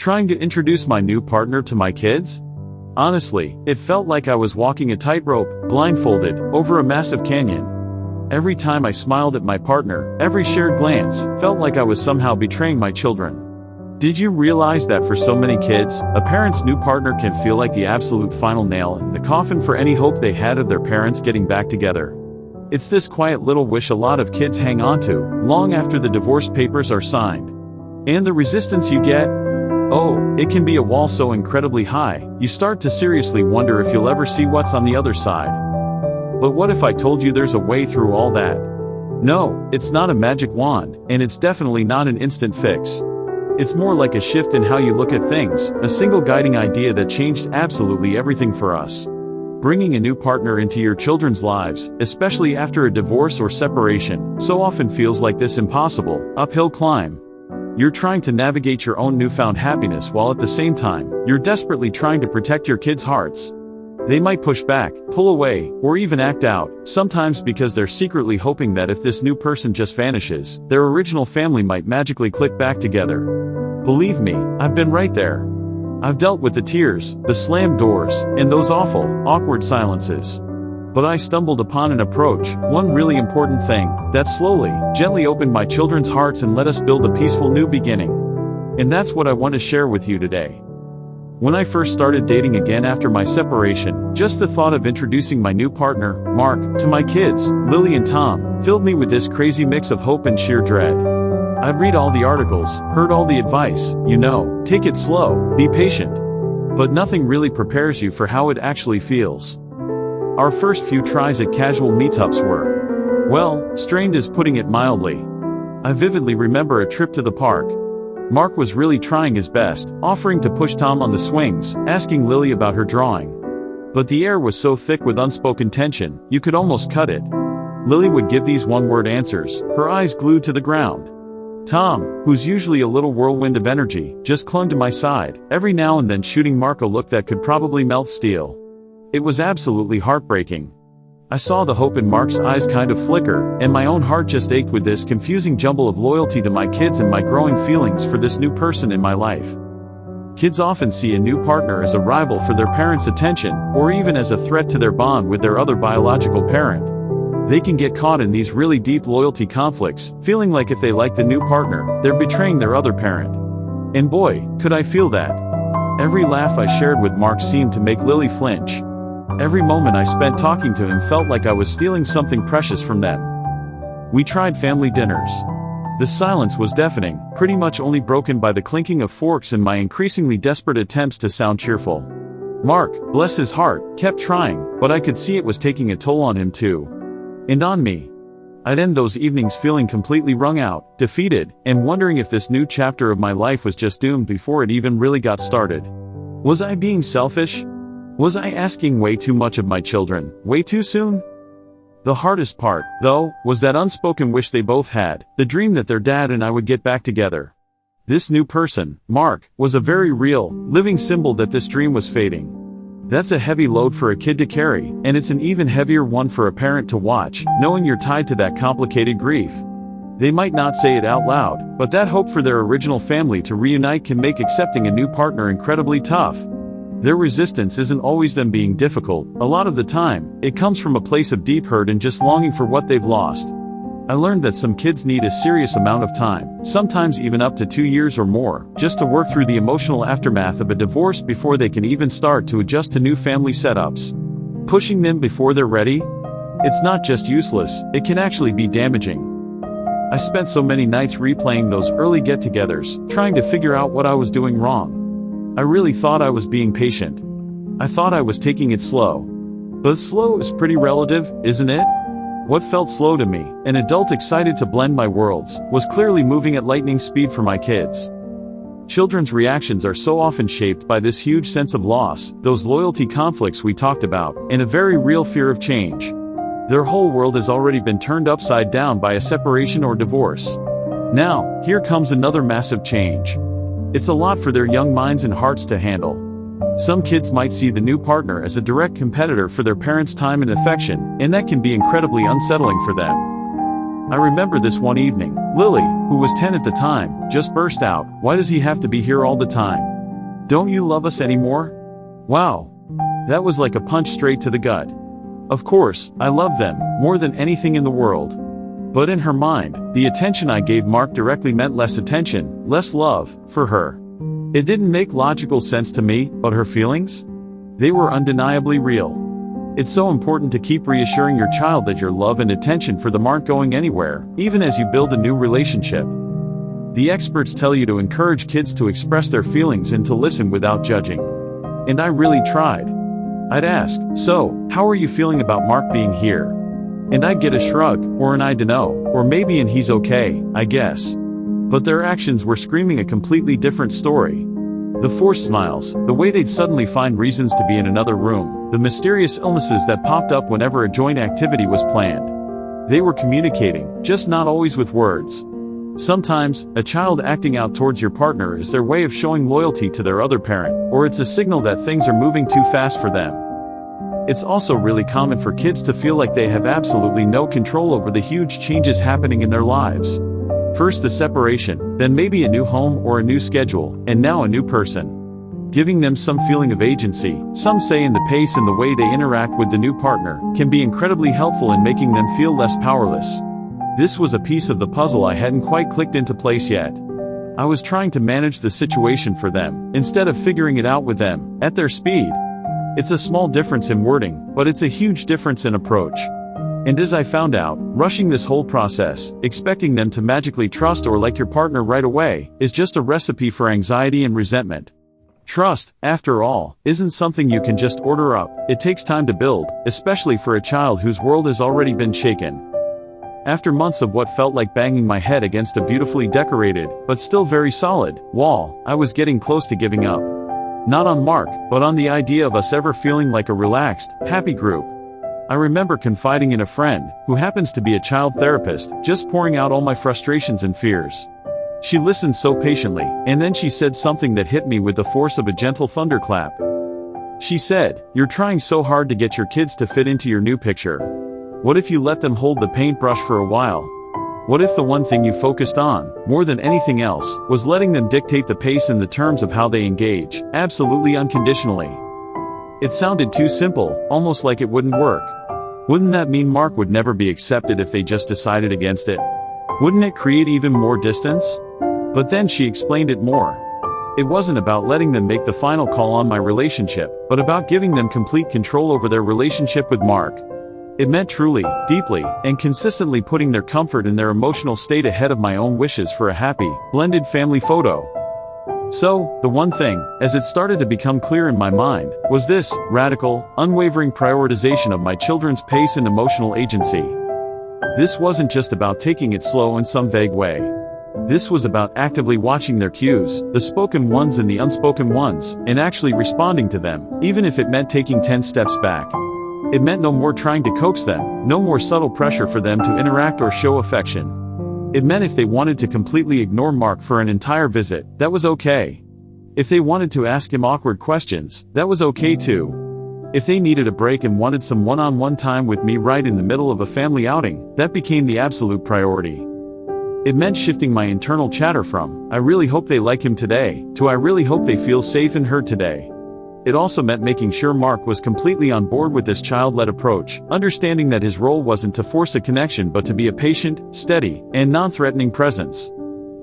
Trying to introduce my new partner to my kids? Honestly, it felt like I was walking a tightrope, blindfolded, over a massive canyon. Every time I smiled at my partner, every shared glance, felt like I was somehow betraying my children. Did you realize that for so many kids, a parent's new partner can feel like the absolute final nail in the coffin for any hope they had of their parents getting back together? It's this quiet little wish a lot of kids hang on to, long after the divorce papers are signed. And the resistance you get? Oh, it can be a wall so incredibly high, you start to seriously wonder if you'll ever see what's on the other side. But what if I told you there's a way through all that? No, it's not a magic wand, and it's definitely not an instant fix. It's more like a shift in how you look at things, a single guiding idea that changed absolutely everything for us. Bringing a new partner into your children's lives, especially after a divorce or separation, so often feels like this impossible, uphill climb. You're trying to navigate your own newfound happiness while at the same time, you're desperately trying to protect your kids' hearts. They might push back, pull away, or even act out, sometimes because they're secretly hoping that if this new person just vanishes, their original family might magically click back together. Believe me, I've been right there. I've dealt with the tears, the slammed doors, and those awful, awkward silences. But I stumbled upon an approach, one really important thing, that slowly, gently opened my children's hearts and let us build a peaceful new beginning. And that's what I want to share with you today. When I first started dating again after my separation, just the thought of introducing my new partner, Mark, to my kids, Lily and Tom, filled me with this crazy mix of hope and sheer dread. I'd read all the articles, heard all the advice, take it slow, be patient. But nothing really prepares you for how it actually feels. Our first few tries at casual meetups were, well, strained is putting it mildly. I vividly remember a trip to the park. Mark was really trying his best, offering to push Tom on the swings, asking Lily about her drawing. But the air was so thick with unspoken tension, you could almost cut it. Lily would give these one-word answers, her eyes glued to the ground. Tom, who's usually a little whirlwind of energy, just clung to my side, every now and then shooting Mark a look that could probably melt steel. It was absolutely heartbreaking. I saw the hope in Mark's eyes kind of flicker, and my own heart just ached with this confusing jumble of loyalty to my kids and my growing feelings for this new person in my life. Kids often see a new partner as a rival for their parents' attention, or even as a threat to their bond with their other biological parent. They can get caught in these really deep loyalty conflicts, feeling like if they like the new partner, they're betraying their other parent. And boy, could I feel that. Every laugh I shared with Mark seemed to make Lily flinch. Every moment I spent talking to him felt like I was stealing something precious from them. We tried family dinners. The silence was deafening, pretty much only broken by the clinking of forks and my increasingly desperate attempts to sound cheerful. Mark, bless his heart, kept trying, but I could see it was taking a toll on him too. And on me. I'd end those evenings feeling completely wrung out, defeated, and wondering if this new chapter of my life was just doomed before it even really got started. Was I being selfish? Was I asking way too much of my children, way too soon? The hardest part, though, was that unspoken wish they both had, the dream that their dad and I would get back together. This new person, Mark, was a very real, living symbol that this dream was fading. That's a heavy load for a kid to carry, and it's an even heavier one for a parent to watch, knowing you're tied to that complicated grief. They might not say it out loud, but that hope for their original family to reunite can make accepting a new partner incredibly tough. Their resistance isn't always them being difficult, a lot of the time, it comes from a place of deep hurt and just longing for what they've lost. I learned that some kids need a serious amount of time, sometimes even up to 2 years or more, just to work through the emotional aftermath of a divorce before they can even start to adjust to new family setups. Pushing them before they're ready? It's not just useless, it can actually be damaging. I spent so many nights replaying those early get-togethers, trying to figure out what I was doing wrong. I really thought I was being patient. I thought I was taking it slow. But slow is pretty relative, isn't it? What felt slow to me, an adult excited to blend my worlds, was clearly moving at lightning speed for my kids. Children's reactions are so often shaped by this huge sense of loss, those loyalty conflicts we talked about, and a very real fear of change. Their whole world has already been turned upside down by a separation or divorce. Now, here comes another massive change. It's a lot for their young minds and hearts to handle. Some kids might see the new partner as a direct competitor for their parents' time and affection, and that can be incredibly unsettling for them. I remember this one evening, Lily, who was 10 at the time, just burst out, "Why does he have to be here all the time? Don't you love us anymore?" Wow. That was like a punch straight to the gut. Of course, I love them, more than anything in the world. But in her mind, the attention I gave Mark directly meant less attention, less love, for her. It didn't make logical sense to me, but her feelings? They were undeniably real. It's so important to keep reassuring your child that your love and attention for them aren't going anywhere, even as you build a new relationship. The experts tell you to encourage kids to express their feelings and to listen without judging. And I really tried. I'd ask, "So, how are you feeling about Mark being here?" And I'd get a shrug, or an "I dunno," or maybe an "he's okay, I guess." But their actions were screaming a completely different story. The forced smiles, the way they'd suddenly find reasons to be in another room, the mysterious illnesses that popped up whenever a joint activity was planned. They were communicating, just not always with words. Sometimes, a child acting out towards your partner is their way of showing loyalty to their other parent, or it's a signal that things are moving too fast for them. It's also really common for kids to feel like they have absolutely no control over the huge changes happening in their lives. First the separation, then maybe a new home or a new schedule, and now a new person. Giving them some feeling of agency, some say in the pace and the way they interact with the new partner, can be incredibly helpful in making them feel less powerless. This was a piece of the puzzle I hadn't quite clicked into place yet. I was trying to manage the situation for them, instead of figuring it out with them, at their speed. It's a small difference in wording, but it's a huge difference in approach. And as I found out, rushing this whole process, expecting them to magically trust or like your partner right away, is just a recipe for anxiety and resentment. Trust, after all, isn't something you can just order up. It takes time to build, especially for a child whose world has already been shaken. After months of what felt like banging my head against a beautifully decorated, but still very solid, wall, I was getting close to giving up. Not on Mark, but on the idea of us ever feeling like a relaxed, happy group. I remember confiding in a friend, who happens to be a child therapist, just pouring out all my frustrations and fears. She listened so patiently, and then she said something that hit me with the force of a gentle thunderclap. She said, "You're trying so hard to get your kids to fit into your new picture. What if you let them hold the paintbrush for a while? What if the one thing you focused on, more than anything else, was letting them dictate the pace and the terms of how they engage, absolutely unconditionally?" It sounded too simple, almost like it wouldn't work. Wouldn't that mean Mark would never be accepted if they just decided against it? Wouldn't it create even more distance? But then she explained it more. It wasn't about letting them make the final call on my relationship, but about giving them complete control over their relationship with Mark. It meant truly, deeply, and consistently putting their comfort and their emotional state ahead of my own wishes for a happy, blended family photo. So, the one thing, as it started to become clear in my mind, was this radical, unwavering prioritization of my children's pace and emotional agency. This wasn't just about taking it slow in some vague way. This was about actively watching their cues, the spoken ones and the unspoken ones, and actually responding to them, even if it meant taking 10 steps back. It meant no more trying to coax them, no more subtle pressure for them to interact or show affection. It meant if they wanted to completely ignore Mark for an entire visit, that was okay. If they wanted to ask him awkward questions, that was okay too. If they needed a break and wanted some one-on-one time with me right in the middle of a family outing, that became the absolute priority. It meant shifting my internal chatter from, "I really hope they like him today," to "I really hope they feel safe and heard today." It also meant making sure Mark was completely on board with this child-led approach, understanding that his role wasn't to force a connection but to be a patient, steady, and non-threatening presence.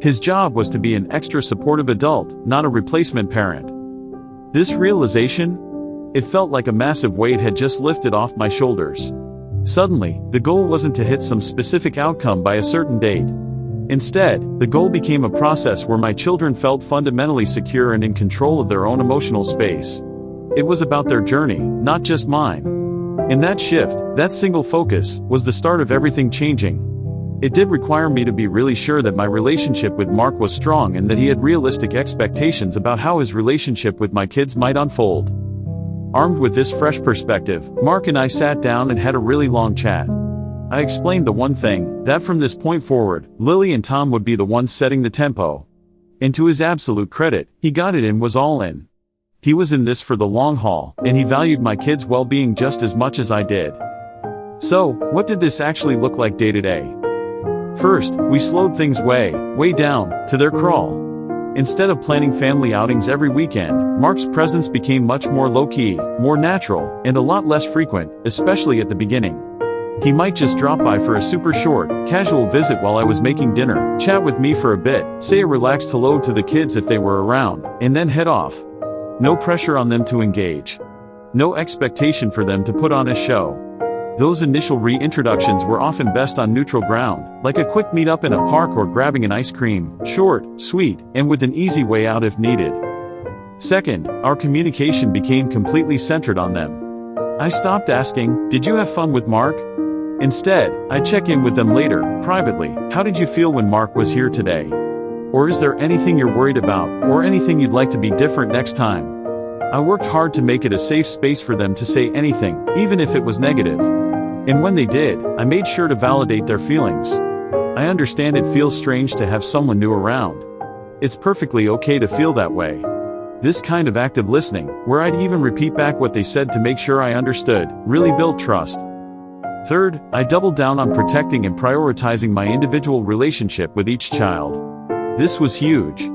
His job was to be an extra supportive adult, not a replacement parent. This realization? It felt like a massive weight had just lifted off my shoulders. Suddenly, the goal wasn't to hit some specific outcome by a certain date. Instead, the goal became a process where my children felt fundamentally secure and in control of their own emotional space. It was about their journey, not just mine. And that shift, that single focus, was the start of everything changing. It did require me to be really sure that my relationship with Mark was strong and that he had realistic expectations about how his relationship with my kids might unfold. Armed with this fresh perspective, Mark and I sat down and had a really long chat. I explained the one thing, that from this point forward, Lily and Tom would be the ones setting the tempo. And to his absolute credit, he got it and was all in. He was in this for the long haul, and he valued my kids' well-being just as much as I did. So, what did this actually look like day to day? First, we slowed things way down, to their crawl. Instead of planning family outings every weekend, Mark's presence became much more low-key, more natural, and a lot less frequent, especially at the beginning. He might just drop by for a super short, casual visit while I was making dinner, chat with me for a bit, say a relaxed hello to the kids if they were around, and then head off. No pressure on them to engage. No expectation for them to put on a show. Those initial reintroductions were often best on neutral ground, like a quick meet-up in a park or grabbing an ice cream, short, sweet, and with an easy way out if needed. Second, our communication became completely centered on them. I stopped asking, "Did you have fun with Mark?" Instead, I'd check in with them later, privately. "How did you feel when Mark was here today? Or is there anything you're worried about, or anything you'd like to be different next time?" I worked hard to make it a safe space for them to say anything, even if it was negative. And when they did, I made sure to validate their feelings. I understand it feels strange to have someone new around. It's perfectly okay to feel that way. This kind of active listening, where I'd even repeat back what they said to make sure I understood, really built trust. Third, I doubled down on protecting and prioritizing my individual relationship with each child. This was huge.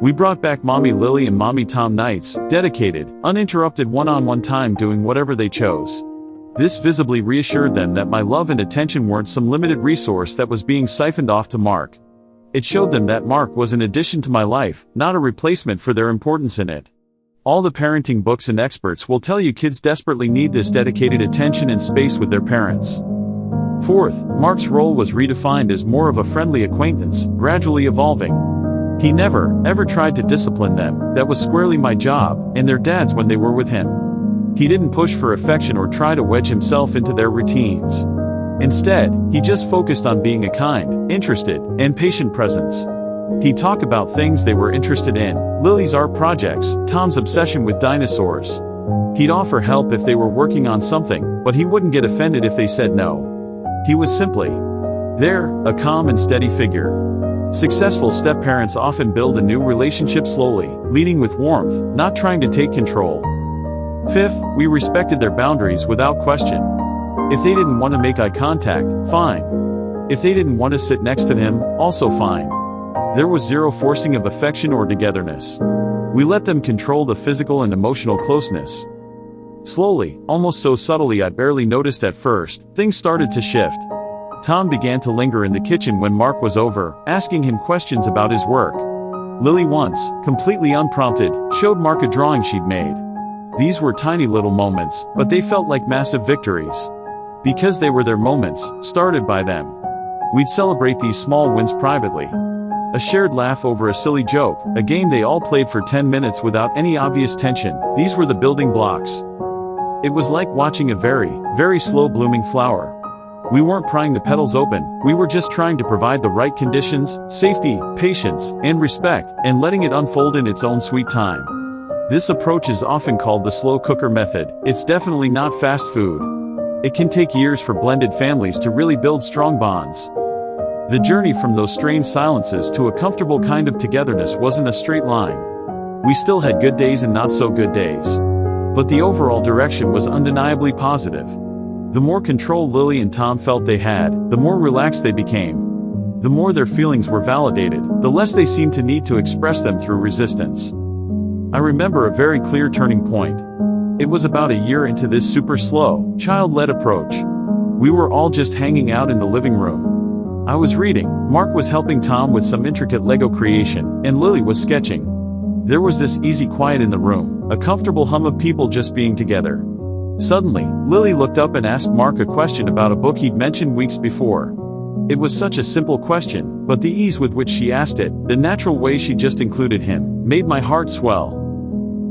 We brought back Mommy Lily and Mommy Tom nights, dedicated, uninterrupted one-on-one time doing whatever they chose. This visibly reassured them that my love and attention weren't some limited resource that was being siphoned off to Mark. It showed them that Mark was an addition to my life, not a replacement for their importance in it. All the parenting books and experts will tell you kids desperately need this dedicated attention and space with their parents. Fourth, Mark's role was redefined as more of a friendly acquaintance, gradually evolving. He never, ever tried to discipline them. That was squarely my job, and their dads when they were with him. He didn't push for affection or try to wedge himself into their routines. Instead, he just focused on being a kind, interested, and patient presence. He'd talk about things they were interested in, Lily's art projects, Tom's obsession with dinosaurs. He'd offer help if they were working on something, but he wouldn't get offended if they said no. He was simply there, a calm and steady figure. Successful step-parents often build a new relationship slowly, leading with warmth, not trying to take control. Fifth, we respected their boundaries without question. If they didn't want to make eye contact, fine. If they didn't want to sit next to him, also fine. There was zero forcing of affection or togetherness. We let them control the physical and emotional closeness. Slowly, almost so subtly I barely noticed at first, things started to shift. Tom began to linger in the kitchen when Mark was over, asking him questions about his work. Lily once, completely unprompted, showed Mark a drawing she'd made. These were tiny little moments, but they felt like massive victories. Because they were their moments, started by them. We'd celebrate these small wins privately. A shared laugh over a silly joke, a game they all played for 10 minutes without any obvious tension, these were the building blocks. It was like watching a very, very slow blooming flower. We weren't prying the petals open, we were just trying to provide the right conditions, safety, patience, and respect, and letting it unfold in its own sweet time. This approach is often called the slow cooker method. It's definitely not fast food. It can take years for blended families to really build strong bonds. The journey from those strained silences to a comfortable kind of togetherness wasn't a straight line. We still had good days and not so good days. But the overall direction was undeniably positive. The more control Lily and Tom felt they had, the more relaxed they became. The more their feelings were validated, the less they seemed to need to express them through resistance. I remember a very clear turning point. It was about a year into this super slow, child-led approach. We were all just hanging out in the living room. I was reading, Mark was helping Tom with some intricate Lego creation, and Lily was sketching. There was this easy quiet in the room, a comfortable hum of people just being together. Suddenly, Lily looked up and asked Mark a question about a book he'd mentioned weeks before. It was such a simple question, but the ease with which she asked it, the natural way she just included him, made my heart swell.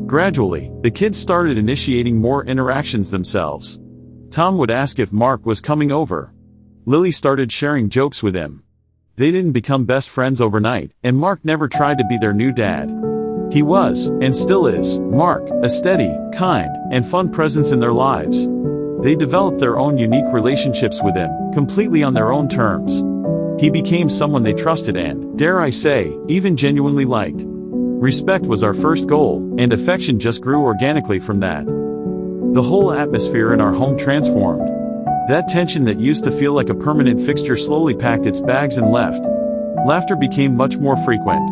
Gradually, the kids started initiating more interactions themselves. Tom would ask if Mark was coming over. Lily started sharing jokes with him. They didn't become best friends overnight, and Mark never tried to be their new dad. He was, and still is, Mark, a steady, kind, and fun presence in their lives. They developed their own unique relationships with him, completely on their own terms. He became someone they trusted and, dare I say, even genuinely liked. Respect was our first goal, and affection just grew organically from that. The whole atmosphere in our home transformed. That tension that used to feel like a permanent fixture slowly packed its bags and left. Laughter became much more frequent.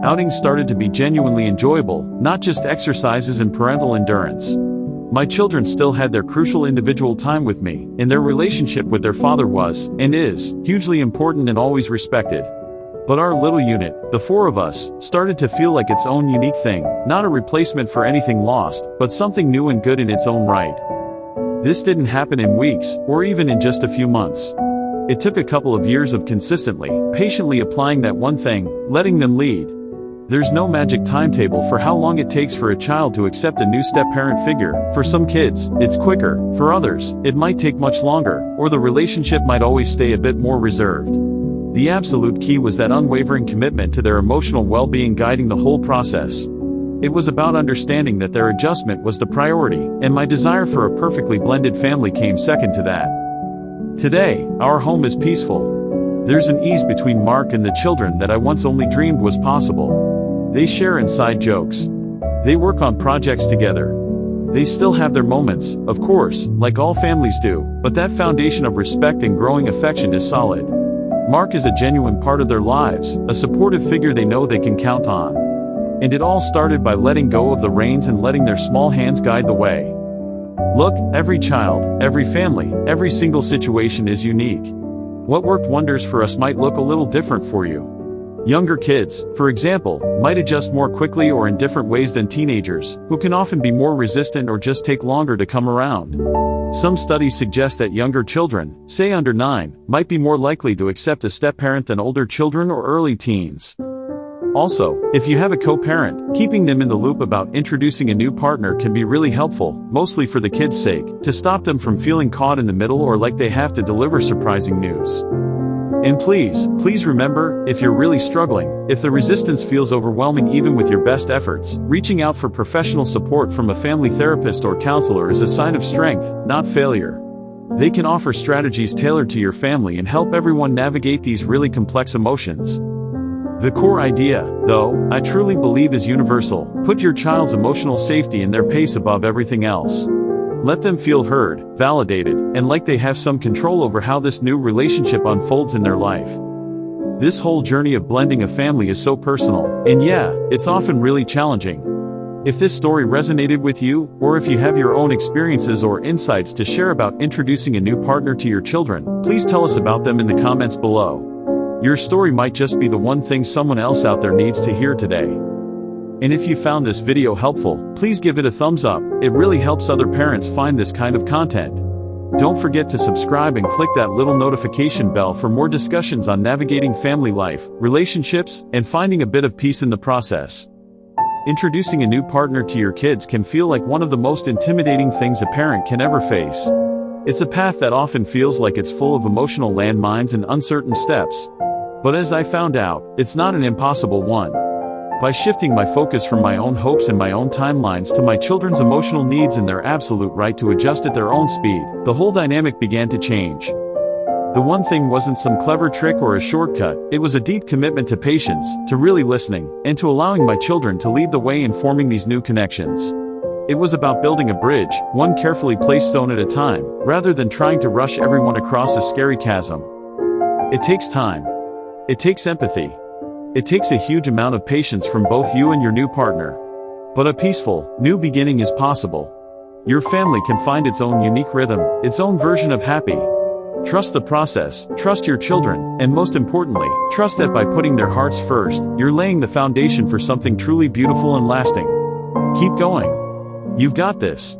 Outings started to be genuinely enjoyable, not just exercises in parental endurance. My children still had their crucial individual time with me, and their relationship with their father was, and is, hugely important and always respected. But our little unit, the four of us, started to feel like its own unique thing, not a replacement for anything lost, but something new and good in its own right. This didn't happen in weeks, or even in just a few months. It took a couple of years of consistently, patiently applying that one thing, letting them lead. There's no magic timetable for how long it takes for a child to accept a new step-parent figure. For some kids, it's quicker. For others, it might take much longer, or the relationship might always stay a bit more reserved. The absolute key was that unwavering commitment to their emotional well-being guiding the whole process. It was about understanding that their adjustment was the priority, and my desire for a perfectly blended family came second to that. Today, our home is peaceful. There's an ease between Mark and the children that I once only dreamed was possible. They share inside jokes. They work on projects together. They still have their moments, of course, like all families do, but that foundation of respect and growing affection is solid. Mark is a genuine part of their lives, a supportive figure they know they can count on. And it all started by letting go of the reins and letting their small hands guide the way. Look, every child, every family, every single situation is unique. What worked wonders for us might look a little different for you. Younger kids, for example, might adjust more quickly or in different ways than teenagers, who can often be more resistant or just take longer to come around. Some studies suggest that younger children, say under 9, might be more likely to accept a step-parent than older children or early teens. Also, if you have a co-parent, keeping them in the loop about introducing a new partner can be really helpful, mostly for the kids' sake, to stop them from feeling caught in the middle or like they have to deliver surprising news. And please remember, if you're really struggling, if the resistance feels overwhelming even with your best efforts, reaching out for professional support from a family therapist or counselor is a sign of strength, not failure. They can offer strategies tailored to your family and help everyone navigate these really complex emotions. The core idea, though, I truly believe is universal. Put your child's emotional safety and their pace above everything else. Let them feel heard, validated, and like they have some control over how this new relationship unfolds in their life. This whole journey of blending a family is so personal, and yeah, it's often really challenging. If this story resonated with you, or if you have your own experiences or insights to share about introducing a new partner to your children, please tell us about them in the comments below. Your story might just be the one thing someone else out there needs to hear today. And if you found this video helpful, please give it a thumbs up. It really helps other parents find this kind of content. Don't forget to subscribe and click that little notification bell for more discussions on navigating family life, relationships, and finding a bit of peace in the process. Introducing a new partner to your kids can feel like one of the most intimidating things a parent can ever face. It's a path that often feels like it's full of emotional landmines and uncertain steps. But as I found out, it's not an impossible one. By shifting my focus from my own hopes and my own timelines to my children's emotional needs and their absolute right to adjust at their own speed, the whole dynamic began to change. The one thing wasn't some clever trick or a shortcut, it was a deep commitment to patience, to really listening, and to allowing my children to lead the way in forming these new connections. It was about building a bridge, one carefully placed stone at a time, rather than trying to rush everyone across a scary chasm. It takes time. It takes empathy. It takes a huge amount of patience from both you and your new partner. But a peaceful, new beginning is possible. Your family can find its own unique rhythm, its own version of happy. Trust the process, trust your children, and most importantly, trust that by putting their hearts first, you're laying the foundation for something truly beautiful and lasting. Keep going. You've got this.